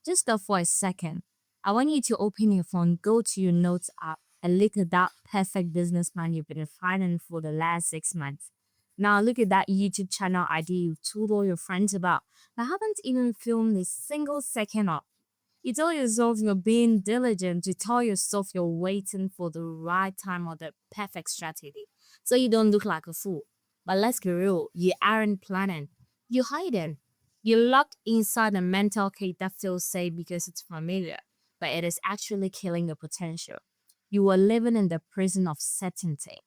Just stop for a second. I want you to open your phone, go to your notes app, and look at that perfect business plan you've been refining for the last 6 months. Now look at that YouTube channel idea you've told all your friends about, but haven't even filmed a single second of. You tell yourself you're being diligent. You tell yourself you're waiting for the right time or the perfect strategy. So you don't look like a fool. But let's be real, you aren't planning. You're hiding. You're locked inside a mental cage that feels safe because it's familiar, but it is actually killing your potential. You are living in the prison of certainty.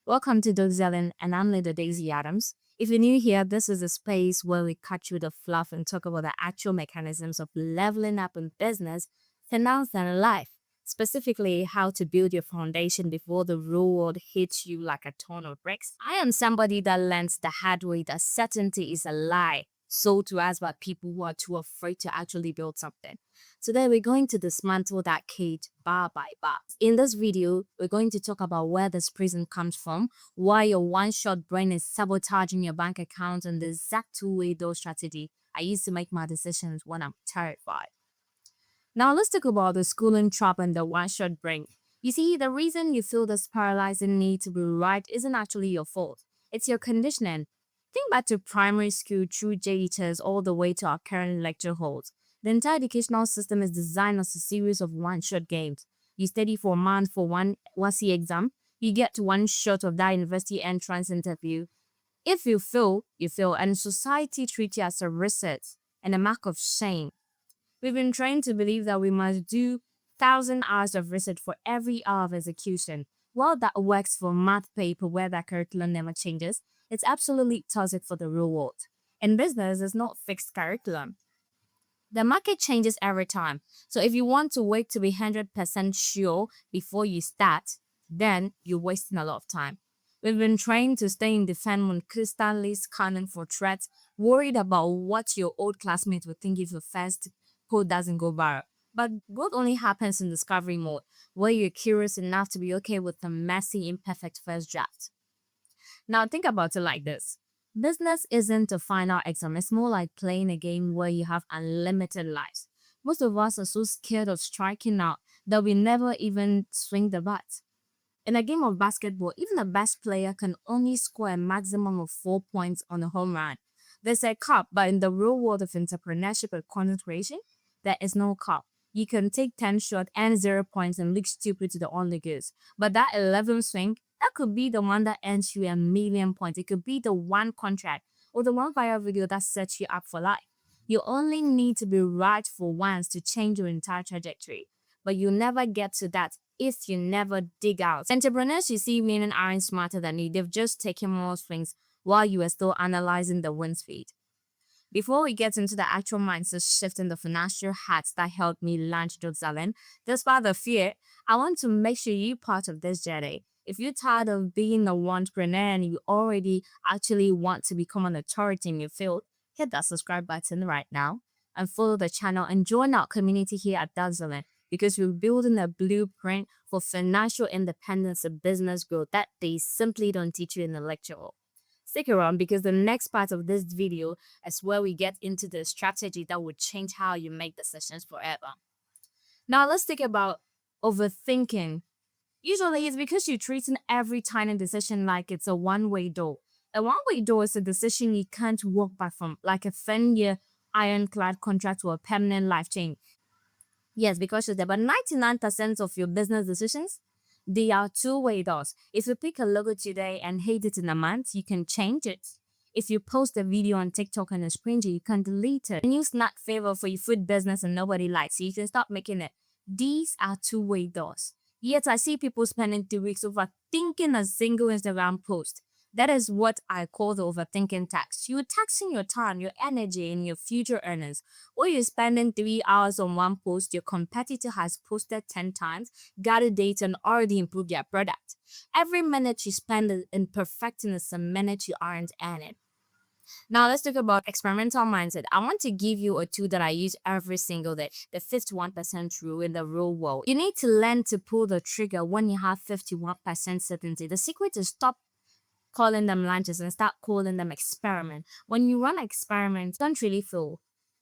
Welcome to Doxalin, and I'm Linda Daisy Adams. If you're new here, this is a space where we cut through the fluff and talk about the actual mechanisms of leveling up in business, finance, and life. Specifically, how to build your foundation before the real world hits you like a ton of bricks. I am somebody that learns the hard way that certainty is a lie sold to us by people who are too afraid to actually build something. Today, we're going to dismantle that cage bar by bar. In this video, we're going to talk about where this prison comes from, why your one-shot brain is sabotaging your bank account, and the exact two-way door strategy I use to make my decisions when I'm terrified. Now, let's talk about the schooling trap and the one-shot brain. You see, the reason you feel this paralyzing need to be right isn't actually your fault. It's your conditioning. Think back to primary school through JD tests all the way to our current lecture halls. The entire educational system is designed as a series of one-shot games. You study for a month for one WASI exam, you get to one shot of that university entrance interview. If you fail, you fail, and society treats you as a reset and a mark of shame. We've been trained to believe that we must do 1,000 hours of research for every hour of execution. While that works for math paper where that curriculum never changes, it's absolutely toxic for the real world. In business, there's not fixed curriculum. The market changes every time. So if you want to wait to be 100% sure before you start, then you're wasting a lot of time. We've been trained to stay in defense when constantly scanning for threats, worried about what your old classmates would think if your first code doesn't go viral. But growth only happens in discovery mode, where you're curious enough to be okay with the messy, imperfect first draft. Now think about it like this. Business isn't a final exam. It's more like playing a game where you have unlimited lives. Most of us are so scared of striking out that we never even swing the bat. In a game of basketball, even the best player can only score a maximum of 4 points on a home run. There's a cup, but in the real world of entrepreneurship and content creation, there is no cup. You can take 10 shots and 0 points and look stupid to the onlookers. But that 11th swing, that could be the one that earns you 1,000,000 points. It could be the one contract or the one viral video that sets you up for life. You only need to be right for once to change your entire trajectory. But you never get to that if you never dig out. Entrepreneurs you see winning aren't smarter than you. They've just taken more swings while you are still analyzing the wind speed. Before we get into the actual mindset shift in the financial hacks that helped me launch Doxalin, despite the fear, I want to make sure you're part of this journey. If you're tired of being a entrepreneur and you already actually want to become an authority in your field, hit that subscribe button right now and follow the channel and join our community here at Doxalin because we're building a blueprint for financial independence and business growth that they simply don't teach you in the lecture hall. Stick around because the next part of this video is where we get into the strategy that would change how you make decisions forever. Now let's think about overthinking. Usually it's because you're treating every tiny decision like it's a one-way door. A one-way door is a decision you can't walk back from, like a 10-year ironclad contract or a permanent life change. Yes, because you're there, but 99% of your business decisions, they are two-way doors. If you pick a logo today and hate it in a month, you can change it. If you post a video on TikTok and it's cringy, you can delete it. A new snack flavor for your food business and nobody likes it, you can stop making it. These are two-way doors. Yet I see people spending 2 weeks overthinking a single Instagram post. That is what I call the overthinking tax. You're taxing your time, your energy, and your future earnings. Or you're spending 3 hours on one post your competitor has posted 10 times, gathered data, and already improved their product. Every minute you spend in perfecting is a minute you aren't earning. Now let's talk about experimental mindset. I want to give you a tool that I use every single day, the 51% rule in the real world. You need to learn to pull the trigger when you have 51% certainty. The secret is stop calling them lunches and start calling them experiment. When you run experiments, don't really fail.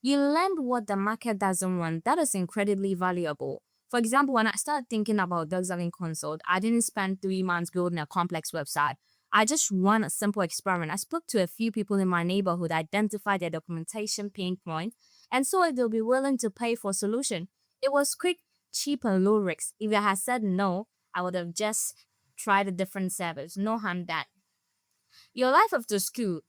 You learned what the market doesn't want. That is incredibly valuable. For example, when I started thinking about Doxalin consult, I didn't spend 3 months building a complex website. I just ran a simple experiment. I spoke to a few people in my neighborhood, identified their documentation pain point, and saw if they'll be willing to pay for a solution. It was quick, cheap, and low risk. If I had said no, I would have just tried a different service. No harm done. Your life after school.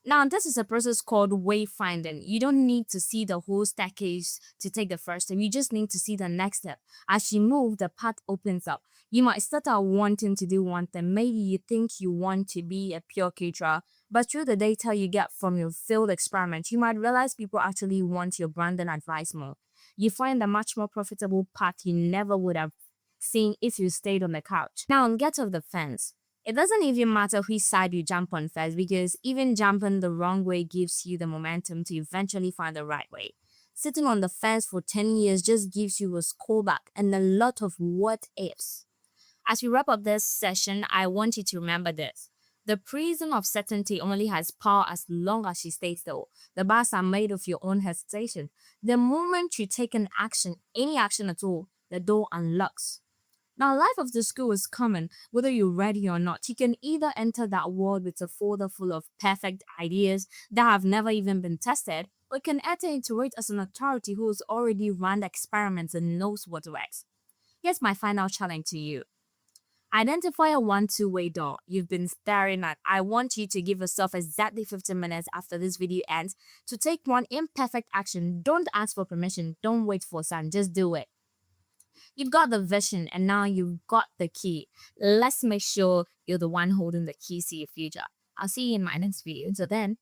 Now, this is a process called wayfinding. You don't need to see the whole staircase to take the first step. You just need to see the next step. As you move, the path opens up. You might start out wanting to do one thing. Maybe you think you want to be a pure caterer, but through the data you get from your field experiment, you might realize people actually want your brand and advice more. You find a much more profitable path you never would have seen if you stayed on the couch. Now, get off the fence. It doesn't even matter which side you jump on first, because even jumping the wrong way gives you the momentum to eventually find the right way. Sitting on the fence for 10 years just gives you a scoreback and a lot of what ifs. As we wrap up this session, I want you to remember this. The prison of certainty only has power as long as you stay still. The bars are made of your own hesitation. The moment you take an action, any action at all, the door unlocks. Now, life after school is common, whether you're ready or not. You can either enter that world with a folder full of perfect ideas that have never even been tested, or you can enter into it as an authority who has already run the experiments and knows what works. Here's my final challenge to you. Identify a one-two-way door you've been staring at. I want you to give yourself exactly 15 minutes after this video ends to take one imperfect action. Don't ask for permission. Don't wait for some. Just do it. You've got the vision and now you've got the key. Let's make sure you're the one holding the keys to your future. I'll see you in my next video. Until then,